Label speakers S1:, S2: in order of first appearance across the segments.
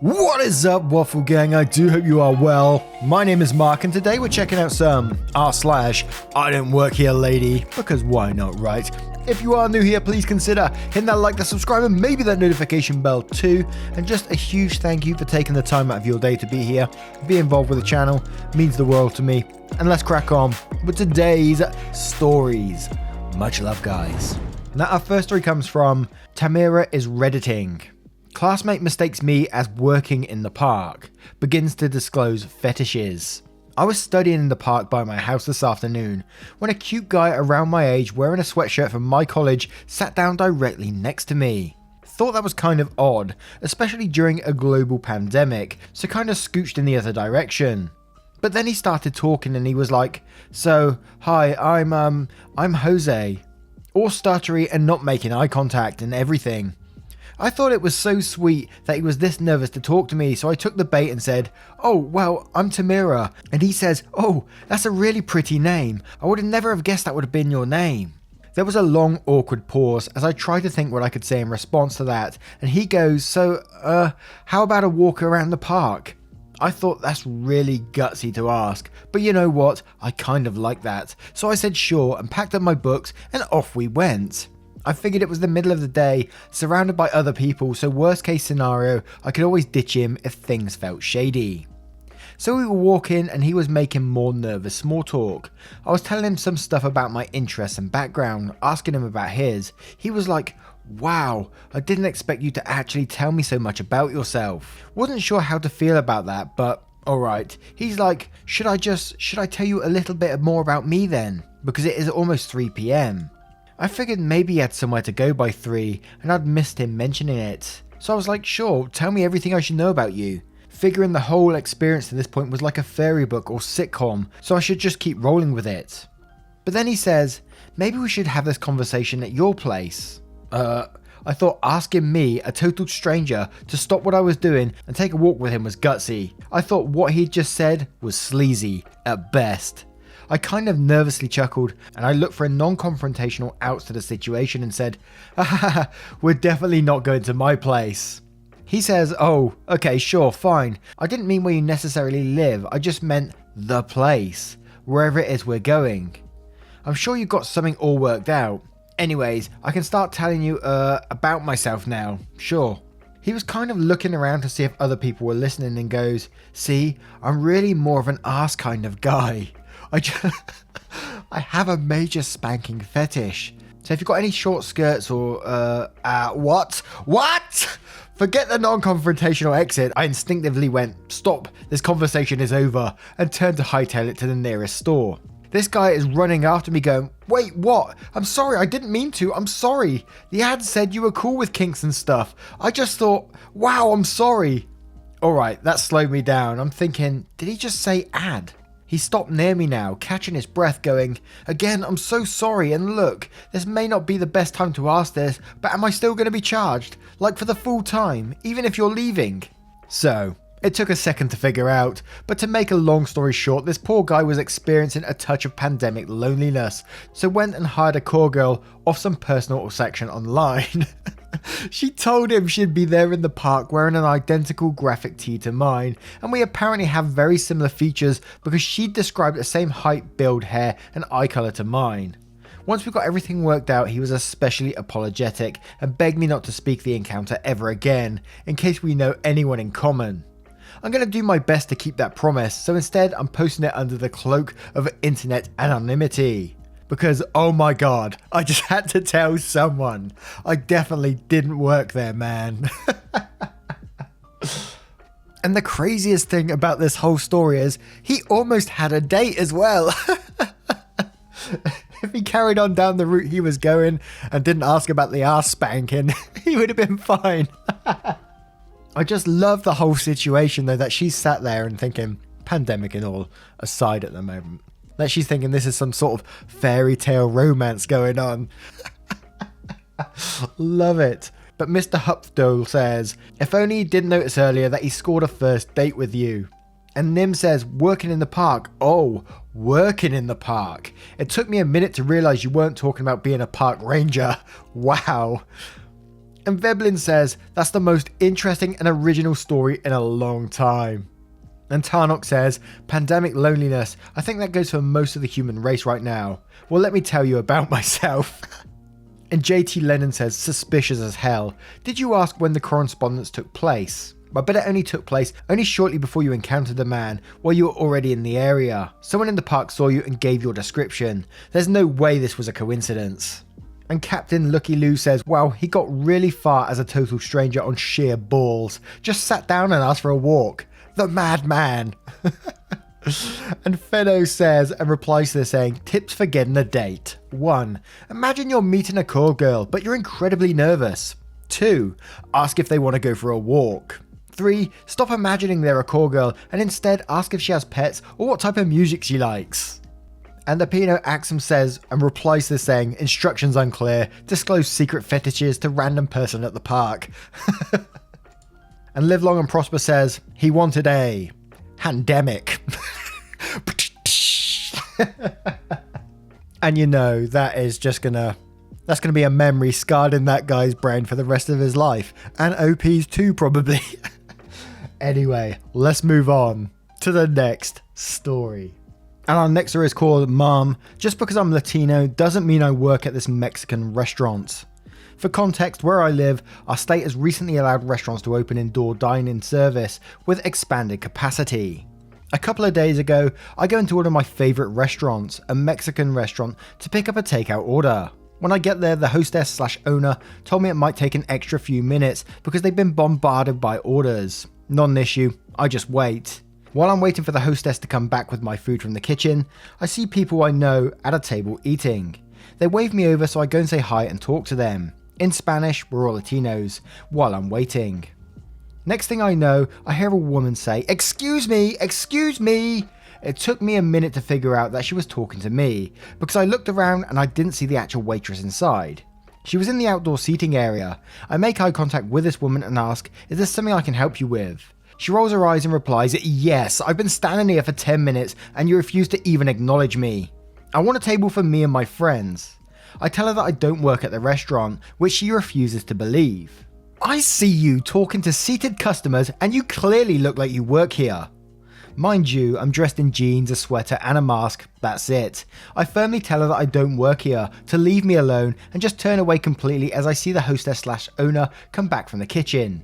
S1: What is up, Waffle Gang? I do hope you are well. My name is Mark, and today we're checking out some I don't work here lady, because why not, right? If you are new here, please consider hitting that like, that subscribe, and maybe that notification bell too. And just a huge thank you for taking the time out of your day to be here, be involved with the channel. It means the world to me. And let's crack on with today's stories. Much love, guys. Now, our first story comes from Tamira is Redditing. Classmate mistakes me as working in the park, begins to disclose fetishes. I was studying in the park by my house this afternoon when a cute guy around my age wearing a sweatshirt from my college sat down directly next to me. Thought that was kind of odd, especially during a global pandemic, so kind of scooched in the other direction. But then he started talking and he was like, "So, hi, I'm Jose." All stuttery and not making eye contact and everything. I thought it was so sweet that he was this nervous to talk to me, so I took the bait and said, "Oh, well, I'm Tamira." And he says, "Oh, that's a really pretty name. I would have never have guessed that would have been your name." There was a long, awkward pause as I tried to think what I could say in response to that, and he goes, "So, how about a walk around the park?" I thought that's really gutsy to ask, but you know what? I kind of like that. So I said sure and packed up my books and off we went. I figured it was the middle of the day, surrounded by other people, so worst case scenario, I could always ditch him if things felt shady. So we were walking and he was making more nervous small talk. I was telling him some stuff about my interests and background, asking him about his. He was like, "Wow, I didn't expect you to actually tell me so much about yourself." Wasn't sure how to feel about that, but alright. He's like, should I tell you a little bit more about me then? Because it is almost 3 PM. I figured maybe he had somewhere to go by 3 and I'd missed him mentioning it. So I was like, sure, tell me everything I should know about you. Figuring the whole experience to this point was like a fairy book or sitcom, so I should just keep rolling with it. But then he says, maybe we should have this conversation at your place. I thought asking me, a total stranger, to stop what I was doing and take a walk with him was gutsy. I thought what he'd just said was sleazy, at best. I kind of nervously chuckled and I looked for a non-confrontational out to the situation and said, "Haha, we're definitely not going to my place." He says, "Oh, okay, sure, fine. I didn't mean where you necessarily live, I just meant the place, wherever it is we're going. I'm sure you've got something all worked out. Anyways, I can start telling you about myself now, sure." He was kind of looking around to see if other people were listening and goes, "See, I'm really more of an ass kind of guy. I have a major spanking fetish. So if you've got any short skirts or, what? Forget the non-confrontational exit." I instinctively went, "Stop, this conversation is over," and turned to hightail it to the nearest store. This guy is running after me going, "Wait, what? I'm sorry, I didn't mean to, I'm sorry. The ad said you were cool with kinks and stuff. I just thought, wow, I'm sorry." Alright, that slowed me down. I'm thinking, did he just say ad? He stopped near me now, catching his breath going, "Again, I'm so sorry, and look, this may not be the best time to ask this, but am I still going to be charged? Like for the full time, even if you're leaving?" So, it took a second to figure out, but to make a long story short, this poor guy was experiencing a touch of pandemic loneliness, so went and hired a call girl off some personal section online. She told him she'd be there in the park wearing an identical graphic tee to mine, and we apparently have very similar features because she described the same height, build, hair and eye colour to mine. Once we got everything worked out, he was especially apologetic and begged me not to speak the encounter ever again, in case we know anyone in common. I'm going to do my best to keep that promise, so instead I'm posting it under the cloak of internet anonymity. Because, oh my god, I just had to tell someone. I definitely didn't work there, man. And the craziest thing about this whole story is, he almost had a date as well. If he carried on down the route he was going and didn't ask about the ass spanking, he would have been fine. I just love the whole situation though, that she's sat there and thinking, pandemic and all aside at the moment, that she's thinking this is some sort of fairy tale romance going on. Love it. But Mr. Hupfdole says, "If only you didn't notice earlier that he scored a first date with you." And Nim says, "Working in the park." Oh, working in the park. It took me a minute to realise you weren't talking about being a park ranger. Wow. And Veblen says, that's the most interesting and original story in a long time. And Tarnok says, pandemic loneliness, I think that goes for most of the human race right now. Well, let me tell you about myself. And JT Lennon says, suspicious as hell. Did you ask when the correspondence took place? I bet it only took place only shortly before you encountered the man, while you were already in the area. Someone in the park saw you and gave your description. There's no way this was a coincidence. And Captain Lucky Lou says, wow, he got really far as a total stranger on sheer balls. Just sat down and asked for a walk. The madman. And Feno says, and replies to this saying, tips for getting a date. 1. Imagine you're meeting a call girl, but you're incredibly nervous. 2. Ask if they want to go for a walk. 3. Stop imagining they're a call girl and instead ask if she has pets or what type of music she likes. And the Pinot Axum says, and replies to this saying, instructions unclear, disclose secret fetishes to random person at the park. And Live Long and Prosper says, he wanted a pandemic. And you know, that's gonna be a memory scarred in that guy's brain for the rest of his life. And OP's too, probably. Anyway, let's move on to the next story. And our next story is called Mom, just because I'm Latino doesn't mean I work at this Mexican restaurant. For context, where I live, our state has recently allowed restaurants to open indoor dining service with expanded capacity. A couple of days ago, I go into one of my favourite restaurants, a Mexican restaurant, to pick up a takeout order. When I get there, the hostess/owner told me it might take an extra few minutes because they've been bombarded by orders. Not an issue, I just wait. While I'm waiting for the hostess to come back with my food from the kitchen, I see people I know at a table eating. They wave me over, so I go and say hi and talk to them. In Spanish, we're all Latinos, while I'm waiting. Next thing I know, I hear a woman say, excuse me, excuse me. It took me a minute to figure out that she was talking to me, because I looked around and I didn't see the actual waitress inside. She was in the outdoor seating area. I make eye contact with this woman and ask, is there something I can help you with? She rolls her eyes and replies, yes, I've been standing here for 10 minutes and you refuse to even acknowledge me. I want a table for me and my friends. I tell her that I don't work at the restaurant, which she refuses to believe. I see you talking to seated customers and you clearly look like you work here. Mind you, I'm dressed in jeans, a sweater and a mask, that's it. I firmly tell her that I don't work here, to leave me alone and just turn away completely as I see the hostess/owner come back from the kitchen.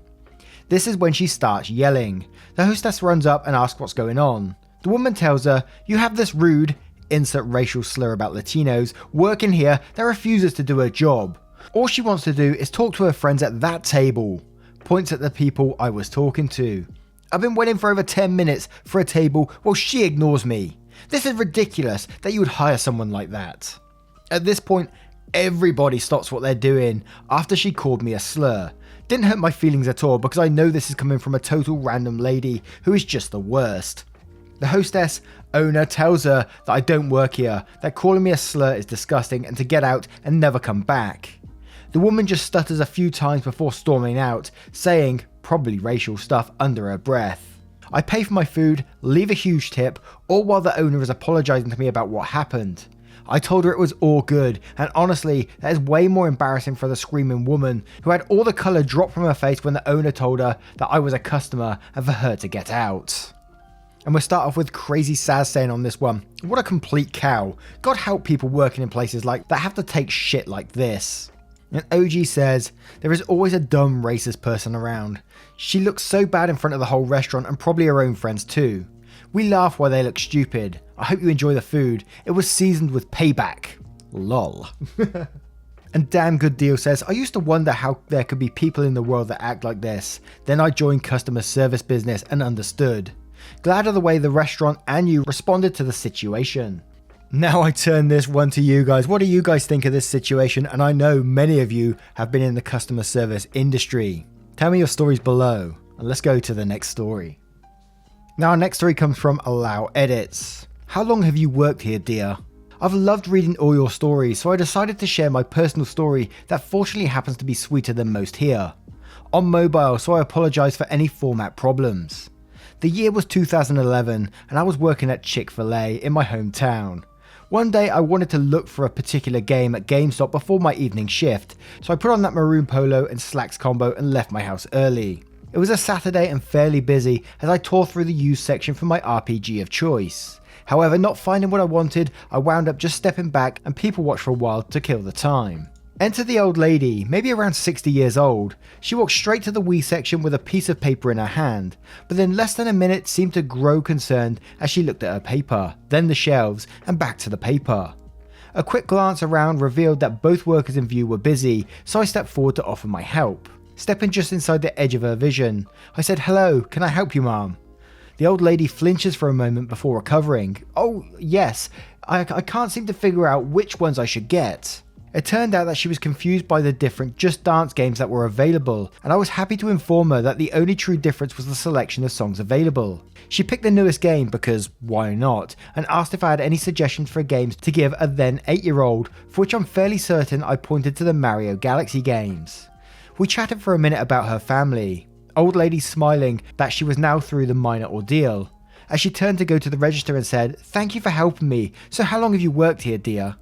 S1: This is when she starts yelling. The hostess runs up and asks what's going on. The woman tells her, you have this rude, insert racial slur about Latinos, working here that refuses to do her job. All she wants to do is talk to her friends at that table. Points at the people I was talking to. I've been waiting for over 10 minutes for a table while she ignores me. This is ridiculous that you would hire someone like that. At this point, everybody stops what they're doing after she called me a slur. Didn't hurt my feelings at all because I know this is coming from a total random lady who is just the worst. The hostess owner tells her that I don't work here, that calling me a slur is disgusting and to get out and never come back. The woman just stutters a few times before storming out, saying probably racial stuff under her breath. I pay for my food, leave a huge tip, all while the owner is apologising to me about what happened. I told her it was all good, and honestly, that is way more embarrassing for the screaming woman, who had all the colour drop from her face when the owner told her that I was a customer and for her to get out. And we'll start off with Crazy Saz saying on this one, what a complete cow. God help people working in places like that have to take shit like this. And OG says, there is always a dumb racist person around. She looks so bad in front of the whole restaurant and probably her own friends too. We laugh while they look stupid. I hope you enjoy the food. It was seasoned with payback. Lol. And Damn Good Deal says, I used to wonder how there could be people in the world that act like this. Then I joined customer service business and understood. Glad of the way the restaurant and you responded to the situation. Now I turn this one to you guys. What do you guys think of this situation? And I know many of you have been in the customer service industry. Tell me your stories below, and let's go to the next story. Now our next story comes from Allow Edits. How long have you worked here, dear? I've loved reading all your stories, so I decided to share my personal story that fortunately happens to be sweeter than most here. On mobile, so I apologise for any format problems. The year was 2011 and I was working at Chick-fil-A in my hometown. One day I wanted to look for a particular game at GameStop before my evening shift, so I put on that maroon polo and slacks combo and left my house early. It was a Saturday and fairly busy as I tore through the used section for my RPG of choice. However, not finding what I wanted, I wound up just stepping back and people watched for a while to kill the time. Enter the old lady, maybe around 60 years old. She walked straight to the Wii section with a piece of paper in her hand, but in less than a minute seemed to grow concerned as she looked at her paper, then the shelves, and back to the paper. A quick glance around revealed that both workers in view were busy, so I stepped forward to offer my help. Stepping just inside the edge of her vision, I said, "Hello, can I help you, ma'am?" The old lady flinches for a moment before recovering. "Oh, yes, I can't seem to figure out which ones I should get." It turned out that she was confused by the different Just Dance games that were available, and I was happy to inform her that the only true difference was the selection of songs available. She picked the newest game because why not, and asked if I had any suggestions for games to give a then 8-year-old, for which I'm fairly certain I pointed to the Mario Galaxy games. We chatted for a minute about her family. Old lady smiling that she was now through the minor ordeal. As she turned to go to the register and said, "Thank you for helping me, so how long have you worked here, dear?"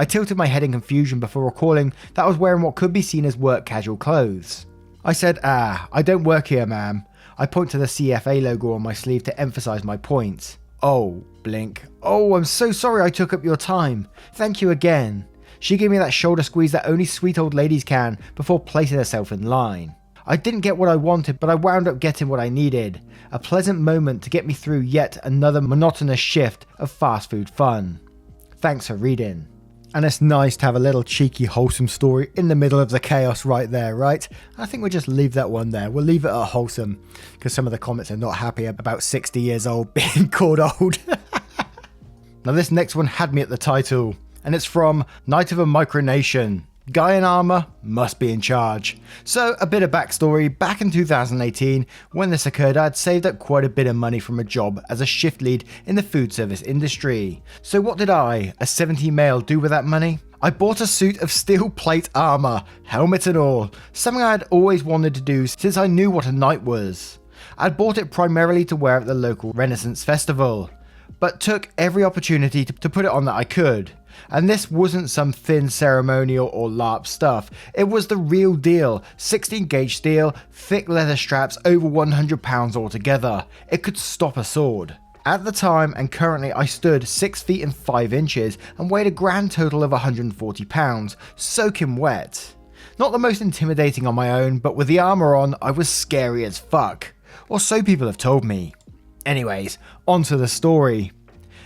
S1: I tilted my head in confusion before recalling that I was wearing what could be seen as work casual clothes. I said, I don't work here, ma'am." I point to the CFA logo on my sleeve to emphasize my point. "Oh," blink. "Oh, I'm so sorry I took up your time. Thank you again." She gave me that shoulder squeeze that only sweet old ladies can before placing herself in line. I didn't get what I wanted, but I wound up getting what I needed. A pleasant moment to get me through yet another monotonous shift of fast food fun. Thanks for reading. And it's nice to have a little cheeky wholesome story in the middle of the chaos right there, right? I think we'll just leave that one there. We'll leave it at wholesome because some of the comments are not happy about 60 years old being called old. Now this next one had me at the title, and it's from Knight of a Micronation. Guy in armor must be in charge. So a bit of backstory, back in 2018 when this occurred, I had saved up quite a bit of money from a job as a shift lead in the food service industry. So what did I, a 70 male, do with that money? I bought a suit of steel plate armor, helmet and all, something I had always wanted to do since I knew what a knight was. I'd bought it primarily to wear at the local Renaissance festival, but took every opportunity to put it on that I could. And this wasn't some thin ceremonial or LARP stuff, it was the real deal, 16 gauge steel, thick leather straps, over 100 pounds altogether. It could stop a sword. At the time and currently I stood 6 feet and 5 inches and weighed a grand total of 140 pounds, soaking wet. Not the most intimidating on my own, but with the armour on I was scary as fuck. Or so people have told me. Anyways, on to the story.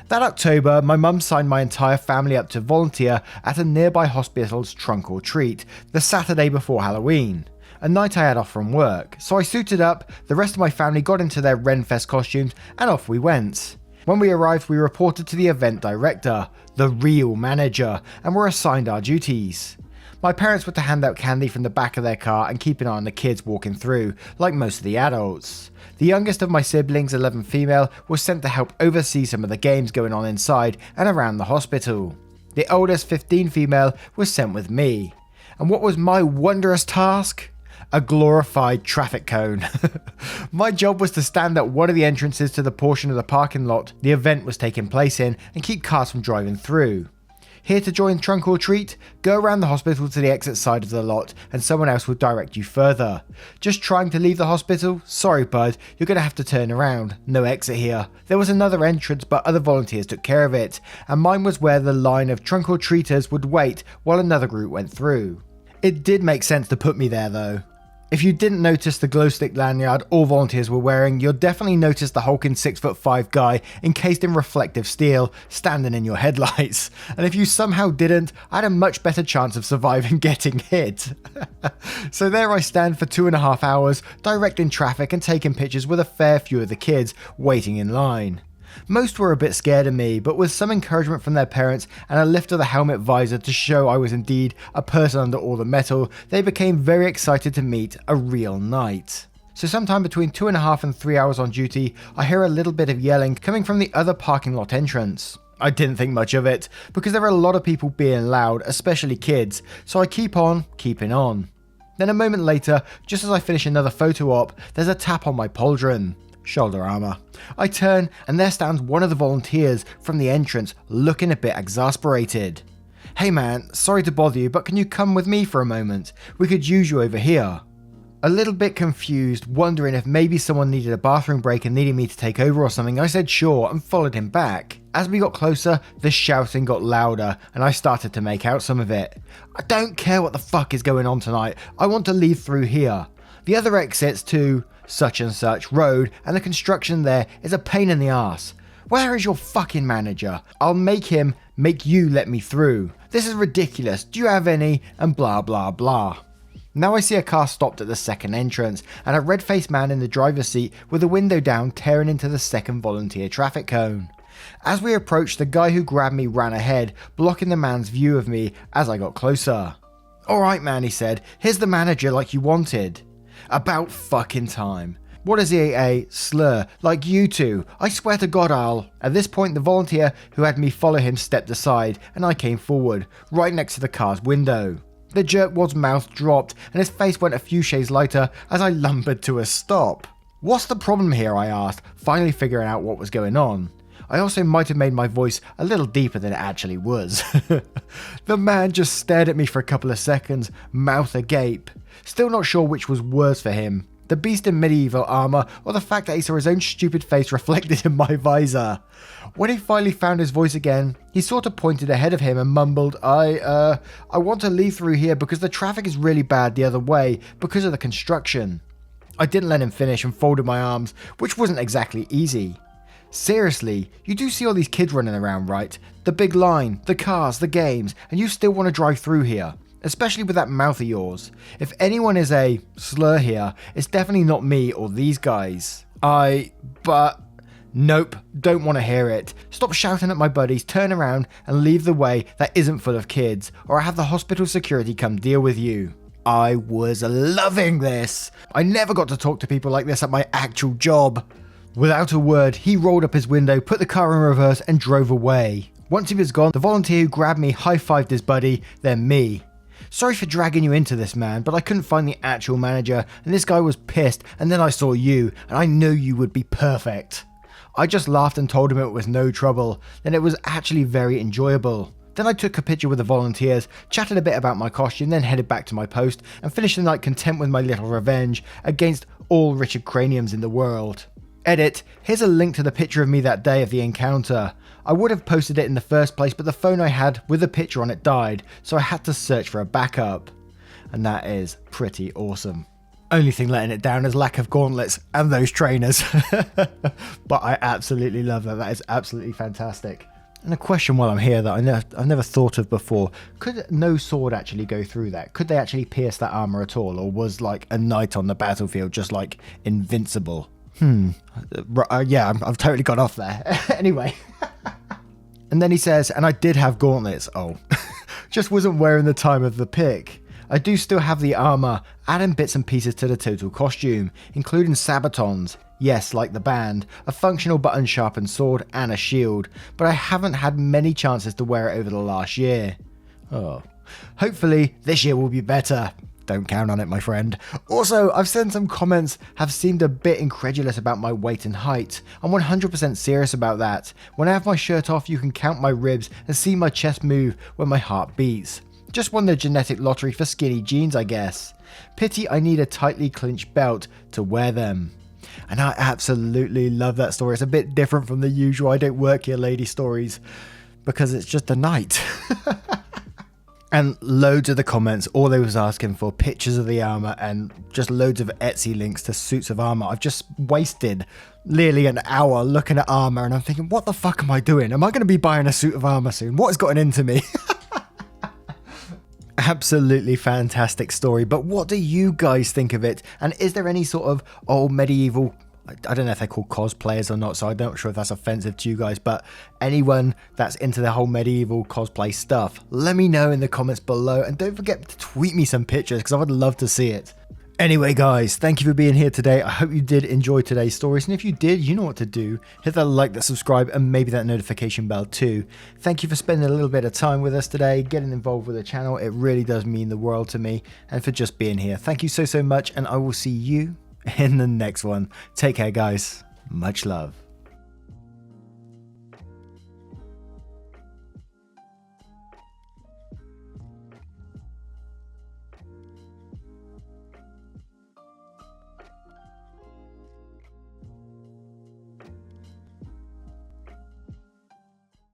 S1: That October, my mum signed my entire family up to volunteer at a nearby hospital's trunk or treat, the Saturday before Halloween, a night I had off from work, so I suited up, the rest of my family got into their Renfest costumes, and off we went. When we arrived, we reported to the event director, the real manager, and were assigned our duties. My parents were to hand out candy from the back of their car and keep an eye on the kids walking through, like most of the adults. The youngest of my siblings, 11 female, was sent to help oversee some of the games going on inside and around the hospital. The oldest, 15 female, was sent with me. And what was my wondrous task? A glorified traffic cone. My job was to stand at one of the entrances to the portion of the parking lot the event was taking place in and keep cars from driving through. Here to join Trunk or Treat? Go around the hospital to the exit side of the lot and someone else will direct you further. Just trying to leave the hospital? Sorry bud, you're going to have to turn around. No exit here. There was another entrance but other volunteers took care of it, and mine was where the line of Trunk or Treaters would wait while another group went through. It did make sense to put me there though. If you didn't notice the glow stick lanyard all volunteers were wearing, you'll definitely notice the hulking 6'5" guy encased in reflective steel standing in your headlights. And if you somehow didn't, I had a much better chance of surviving getting hit. So there I stand for 2.5 hours, directing traffic and taking pictures with a fair few of the kids waiting in line. Most were a bit scared of me, but with some encouragement from their parents and a lift of the helmet visor to show I was indeed a person under all the metal, they became very excited to meet a real knight. So sometime between 2.5 and 3 hours on duty, I hear a little bit of yelling coming from the other parking lot entrance. I didn't think much of it, because there are a lot of people being loud, especially kids, so I keep on keeping on. Then a moment later, just as I finish another photo op, there's a tap on my pauldron. shoulder armor. I turn and there stands one of the volunteers from the entrance looking a bit exasperated. Hey man, sorry to bother you, but can you come with me for a moment? We could use you over here. A little bit confused, wondering if maybe someone needed a bathroom break and needed me to take over or something, I said sure and followed him back. As we got closer, the shouting got louder and I started to make out some of it. I don't care what the fuck is going on tonight, I want to leave through here. The other exits to such and such road and the construction there is a pain in the ass. Where is your fucking manager? I'll make him make you let me through. This is ridiculous, do you have any? And blah blah blah. Now I see a car stopped at the second entrance and a red-faced man in the driver's seat with the window down tearing into the second volunteer traffic cone. As we approached, the guy who grabbed me ran ahead, blocking the man's view of me as I got closer. Alright man, he said, here's the manager like you wanted. About fucking time. What is he, a slur? Like you two. I swear to God I'll... At this point the volunteer who had me follow him stepped aside and I came forward, right next to the car's window. The jerkwad's mouth dropped and his face went a few shades lighter as I lumbered to a stop. What's the problem here, I asked, finally figuring out what was going on. I also might have made my voice a little deeper than it actually was. The man just stared at me for a couple of seconds, mouth agape. Still not sure which was worse for him, the beast in medieval armor or the fact that he saw his own stupid face reflected in my visor. When he finally found his voice again, he sort of pointed ahead of him and mumbled, I want to leave through here because the traffic is really bad the other way because of the construction. I didn't let him finish and folded my arms, which wasn't exactly easy. Seriously, you do see all these kids running around, right? The big line, the cars, the games, and you still want to drive through here. Especially with that mouth of yours. If anyone is a slur here, it's definitely not me or these guys. Nope, don't want to hear it. Stop shouting at my buddies, turn around and leave the way that isn't full of kids, or I have the hospital security come deal with you. I was loving this. I never got to talk to people like this at my actual job. Without a word, he rolled up his window, put the car in reverse and drove away. Once he was gone, the volunteer who grabbed me high-fived his buddy, then me. Sorry for dragging you into this, man, but I couldn't find the actual manager and this guy was pissed and then I saw you and I knew you would be perfect. I just laughed and told him it was no trouble, then it was actually very enjoyable. Then I took a picture with the volunteers, chatted a bit about my costume, then headed back to my post and finished the night content with my little revenge against all Richard Craniums in the world. Edit, here's a link to the picture of me that day of the encounter. I would have posted it in the first place, but the phone I had with the picture on it died, so I had to search for a backup. And that is pretty awesome. Only thing letting it down is lack of gauntlets and those trainers. But I absolutely love that. That is absolutely fantastic. And a question while I'm here that I've never thought of before. Could no sword actually go through that? Could they actually pierce that armor at all? Or was like a knight on the battlefield just like invincible? Yeah, I've totally got off there. Anyway. And then he says, and I did have gauntlets. Oh, just wasn't wearing the time of the pick. I do still have the armor, adding bits and pieces to the total costume, including sabatons. Yes, like the band, a functional but unsharpened sword and a shield, but I haven't had many chances to wear it over the last year. Oh, hopefully this year will be better. Don't count on it, my friend. Also, I've seen some comments have seemed a bit incredulous about my weight and height. I'm 100% serious about that. When I have my shirt off, you can count my ribs and see my chest move when my heart beats. Just won the genetic lottery for skinny jeans, I guess. Pity I need a tightly clinched belt to wear them. And I absolutely love that story. It's a bit different from the usual I don't work here lady stories, because it's just a night. And loads of the comments, all they was asking for pictures of the armor and just loads of Etsy links to suits of armor. I've just wasted nearly an hour looking at armor and I'm thinking, what the fuck am I doing? Am I going to be buying a suit of armor soon? What has gotten into me? Absolutely fantastic story, but what do you guys think of it? And is there any sort of old medieval, I don't know if they're called cosplayers or not, so I'm not sure if that's offensive to you guys, but anyone that's into the whole medieval cosplay stuff, let me know in the comments below, and don't forget to tweet me some pictures because I would love to see it. Anyway guys, thank you for being here today. I hope you did enjoy today's stories, and if you did, you know what to do. Hit that like, that subscribe, and maybe that notification bell too. Thank you for spending a little bit of time with us today, getting involved with the channel. It really does mean the world to me, and for just being here. Thank you so much, and I will see you in the next one. Take care, guys. Much love.